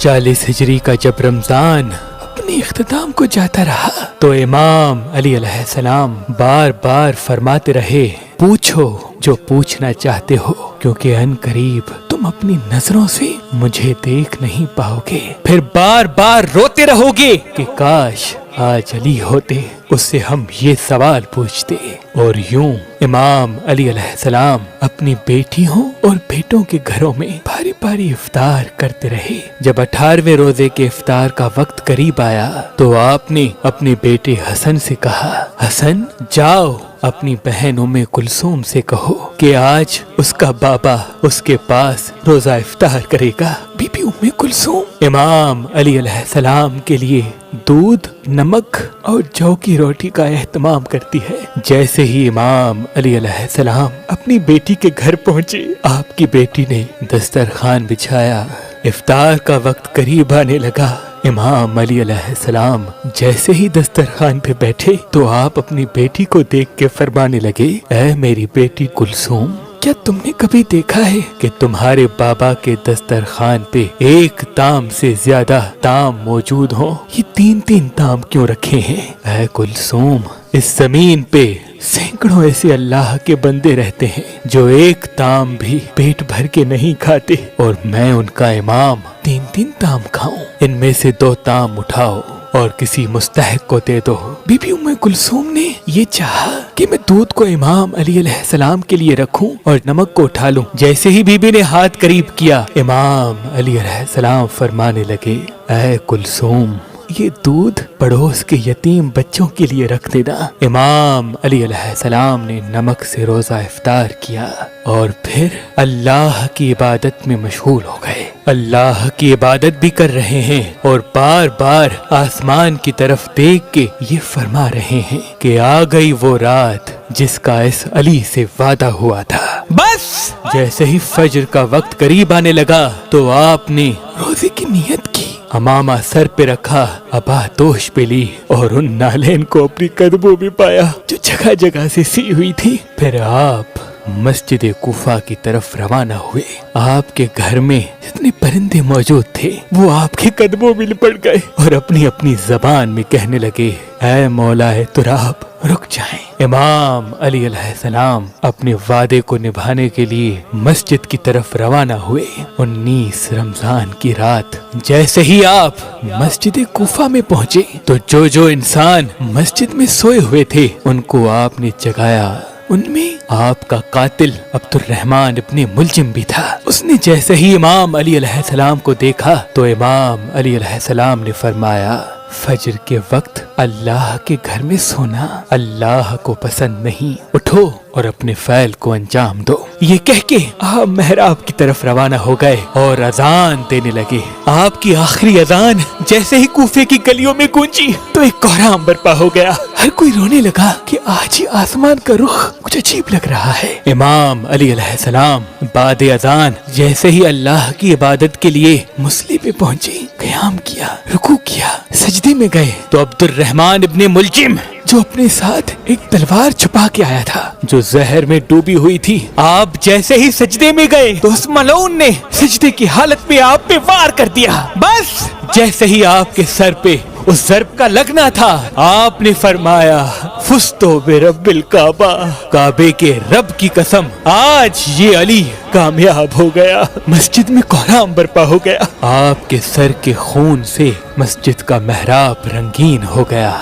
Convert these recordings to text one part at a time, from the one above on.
40 ہجری کا جب رمضان اپنے اختتام کو جاتا رہا تو امام علی علیہ السلام بار بار فرماتے رہے، پوچھو جو پوچھنا چاہتے ہو، کیونکہ ان قریب تم اپنی نظروں سے مجھے دیکھ نہیں پاؤ گے۔ پھر بار بار روتے رہو گے کہ کاش آج علی ہوتے، اس سے ہم یہ سوال پوچھتے۔ اور یوں امام علی علیہ السلام اپنی بیٹیوں اور بیٹوں کے گھروں میں باری باری افطار کرتے رہے۔ جب 18ویں روزے کے افطار کا وقت قریب آیا تو آپ نے اپنے بیٹے حسن سے کہا، حسن جاؤ اپنی بہن ام کلثوم سے کہو کہ آج اس کا بابا اس کے پاس روزہ افطار کرے گا۔ بی بی ام کلثوم امام علی علیہ السلام کے لیے دودھ، نمک اور جو کی روٹی کا اہتمام کرتی ہے۔ جیسے ہی امام علی علیہ السلام اپنی بیٹی کے گھر پہنچے، آپ کی بیٹی نے دسترخوان بچھایا۔ افطار کا وقت قریب آنے لگا۔ امام علی علیہ السلام جیسے ہی دسترخوان پہ بیٹھے تو آپ اپنی بیٹی کو دیکھ کے فرمانے لگے، اے میری بیٹی کلثوم، کیا تم نے کبھی دیکھا ہے کہ تمہارے بابا کے دسترخوان پہ ایک تام سے زیادہ تام موجود ہوں؟ یہ 3 تام کیوں رکھے ہیں؟ اے کلثوم، اس زمین پہ سینکڑوں ایسے اللہ کے بندے رہتے ہیں جو ایک تام بھی پیٹ بھر کے نہیں کھاتے، اور میں ان کا امام 3 تام کھاؤں؟ ان میں سے 2 تام اٹھاؤ اور کسی مستحق کو دے دو۔ بی بی ام کلثوم نے یہ چاہا کہ میں دودھ کو امام علی علیہ السلام کے لیے رکھوں اور نمک کو اٹھا لوں۔ جیسے ہی بی بی نے ہاتھ قریب کیا، امام علی علیہ السلام فرمانے لگے، اے کلثوم، یہ دودھ پڑوس کے یتیم بچوں کے لیے رکھ دینا۔ امام علی علیہ السلام نے نمک سے روزہ افطار کیا اور پھر اللہ کی عبادت میں مشغول ہو گئے۔ اللہ کی عبادت بھی کر رہے ہیں اور بار بار آسمان کی طرف دیکھ کے یہ فرما رہے ہیں کہ آ گئی وہ رات جس کا اس علی سے وعدہ ہوا تھا۔ بس جیسے ہی فجر کا وقت قریب آنے لگا تو آپ نے روزے کی نیت کی، امامہ سر پہ رکھا، ابا دوش پہ لی اور ان نالین کو اپنی قدموں میں پایا جو جگہ جگہ سے سی ہوئی تھی۔ پھر آپ مسجد کوفہ کی طرف روانہ ہوئے۔ آپ کے گھر میں جتنے پرندے موجود تھے وہ آپ کے قدموں میں لپٹ گئے اور اپنی اپنی زبان میں کہنے لگے، اے مولا تراب رک جائیں۔ امام علی علیہ السلام اپنے وعدے کو نبھانے کے لیے مسجد کی طرف روانہ ہوئے۔ 19 رمضان کی رات جیسے ہی آپ مسجد کوفہ میں پہنچے تو جو انسان مسجد میں سوئے ہوئے تھے ان کو آپ نے جگایا۔ ان میں آپ کا قاتل عبد الرحمن ابن ملجم بھی تھا۔ اس نے جیسے ہی امام علی علیہ السلام کو دیکھا تو امام علی علیہ السلام نے فرمایا، فجر کے وقت اللہ کے گھر میں سونا اللہ کو پسند نہیں، اٹھو اور اپنے فعل کو انجام دو۔ یہ کہہ کے آپ محراب کی طرف روانہ ہو گئے اور اذان دینے لگے۔ آپ کی آخری اذان جیسے ہی کوفے کی گلیوں میں گونجی تو ایک کوہرام برپا ہو گیا۔ ہر کوئی رونے لگا کہ آج ہی آسمان کا رخ کچھ عجیب لگ رہا ہے۔ امام علی علیہ السلام بعد اذان جیسے ہی اللہ کی عبادت کے لیے مصلی پہ پہنچے، قیام کیا، رکوع کیا، سجدے میں گئے تو عبد الرحمن ابن ملجم جو اپنے ساتھ ایک تلوار چھپا کے آیا تھا جو زہر میں ڈوبی ہوئی تھی، آپ جیسے ہی سجدے میں گئے تو اس ملعون نے سجدے کی حالت میں آپ پہ وار کر دیا۔ بس جیسے ہی آپ کے سر پہ اس ضرب کا لگنا تھا آپ نے فرمایا، فزتو برب الکعبہ، کعبے کے رب کی قسم آج یہ علی کامیاب ہو گیا۔ مسجد میں کوہرام برپا ہو گیا۔ آپ کے سر کے خون سے مسجد کا محراب رنگین ہو گیا،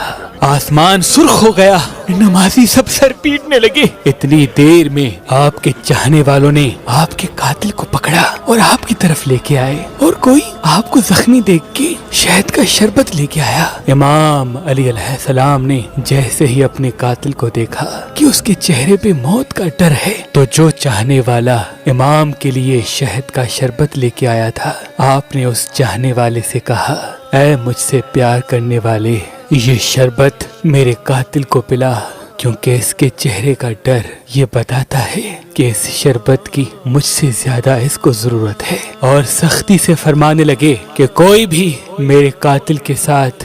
آسمان سرخ ہو گیا، نمازی سب سر پیٹنے لگے۔ اتنی دیر میں آپ کے چاہنے والوں نے آپ کے قاتل کو پکڑا اور آپ کی طرف لے کے آئے، اور کوئی آپ کو زخمی دیکھ کے شہد کا شربت لے کے آیا۔ امام علی علیہ السلام نے جیسے ہی اپنے قاتل کو دیکھا کہ اس کے چہرے پہ موت کا ڈر ہے تو جو چاہنے والا امام کے لیے شہد کا شربت لے کے آیا تھا، آپ نے اس چاہنے والے سے کہا، اے مجھ سے پیار کرنے والے، یہ شربت میرے قاتل کو پلا، کیونکہ اس کے چہرے کا ڈر یہ بتاتا ہے کہ اس شربت کی مجھ سے زیادہ اس کو ضرورت ہے۔ اور سختی سے فرمانے لگے کہ کوئی بھی میرے قاتل کے ساتھ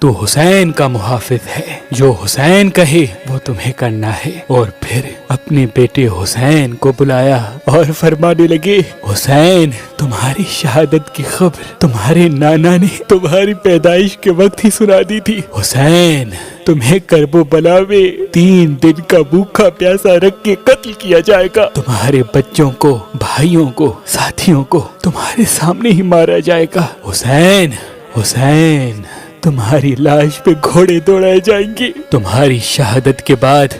تو حسین کا محافظ ہے، جو حسین کہے وہ تمہیں کرنا ہے۔ اور پھر اپنے بیٹے حسین کو بلایا اور فرمانے لگے، حسین تمہاری شہادت کی خبر تمہارے نانا نے تمہاری پیدائش کے وقت ہی سنا دی تھی۔ حسین تمہیں کرب و بلا میں 3 دن کا بھوکا پیاسا رکھ کے قتل کیا جائے گا، تمہارے بچوں کو، بھائیوں کو، ساتھیوں کو تمہارے سامنے ہی مارا جائے گا۔ حسین حسین تمہاری لاش پہ گھوڑے دوڑائے جائیں گے، تمہاری شہادت کے بعد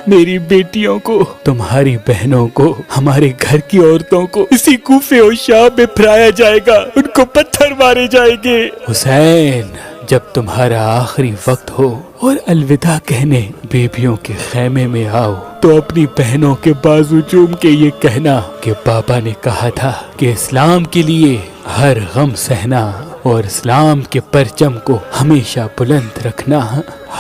میری بیٹیوں کو، تمہاری بہنوں کو، ہمارے گھر کی عورتوں کو اسی کوفے اور شام میں پھرایا جائے گا، ان کو پتھر مارے جائیں گے۔ حسین جب تمہارا آخری وقت ہو اور الوداع کہنے بیبیوں کے خیمے میں آؤ تو اپنی بہنوں کے بازو چوم کے یہ کہنا کہ بابا نے کہا تھا کہ اسلام کے لیے ہر غم سہنا اور اسلام کے پرچم کو ہمیشہ بلند رکھنا،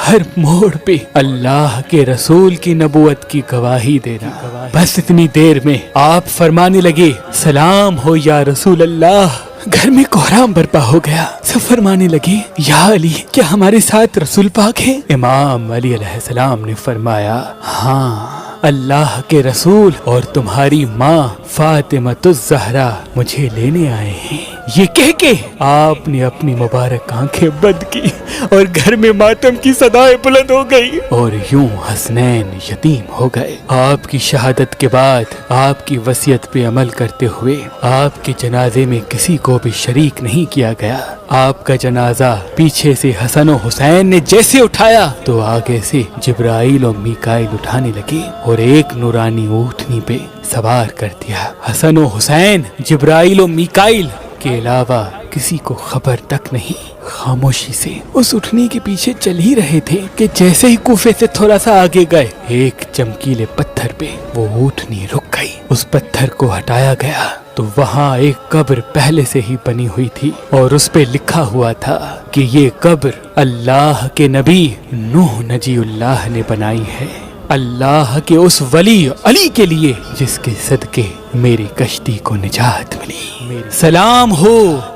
ہر موڑ پہ اللہ کے رسول کی نبوت کی گواہی دینا۔ بس اتنی دیر میں آپ فرمانے لگے، سلام ہو یا رسول اللہ۔ گھر میں کوہرام برپا ہو گیا، سب فرمانے لگے، یا علی کیا ہمارے ساتھ رسول پاک ہے؟ امام علی علیہ السلام نے فرمایا، ہاں اللہ کے رسول اور تمہاری ماں فاطمۃ الزہرا مجھے لینے آئے ہیں۔ یہ کہہ کے آپ نے اپنی مبارک آنکھیں بند کی اور گھر میں ماتم کی صدائیں بلند ہو گئی اور یوں حسنین یتیم ہو گئے۔ آپ کی شہادت کے بعد آپ کی وصیت پہ عمل کرتے ہوئے آپ کے جنازے میں کسی کو بھی شریک نہیں کیا گیا۔ آپ کا جنازہ پیچھے سے حسن و حسین نے جیسے اٹھایا تو آگے سے جبرائیل و میکائیل اٹھانے لگے اور ایک نورانی اونٹنی پہ سوار کر دیا۔ حسن و حسین جبرائیل و میکائیل کے علاوہ کسی کو خبر تک نہیں، خاموشی سے اس اٹھنی کے پیچھے چل ہی رہے تھے کہ جیسے ہی کوفے سے تھوڑا سا آگے گئے، ایک چمکیلے پتھر پہ وہ اونٹنی رک گئی۔ اس پتھر کو ہٹایا گیا تو وہاں ایک قبر پہلے سے ہی بنی ہوئی تھی اور اس پہ لکھا ہوا تھا کہ یہ قبر اللہ کے نبی نوح نجی اللہ نے بنائی ہے، اللہ کے اس ولی علی کے لیے جس کے صدقے میری کشتی کو نجات ملی۔ سلام ہو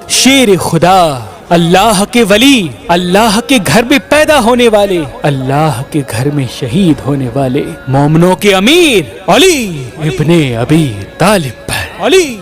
شیر خدا، اللہ کے ولی، اللہ کے گھر میں پیدا ہونے والے، اللہ کے گھر میں شہید ہونے والے مومنوں کے امیر علی ابن ابی طالب پر۔ علی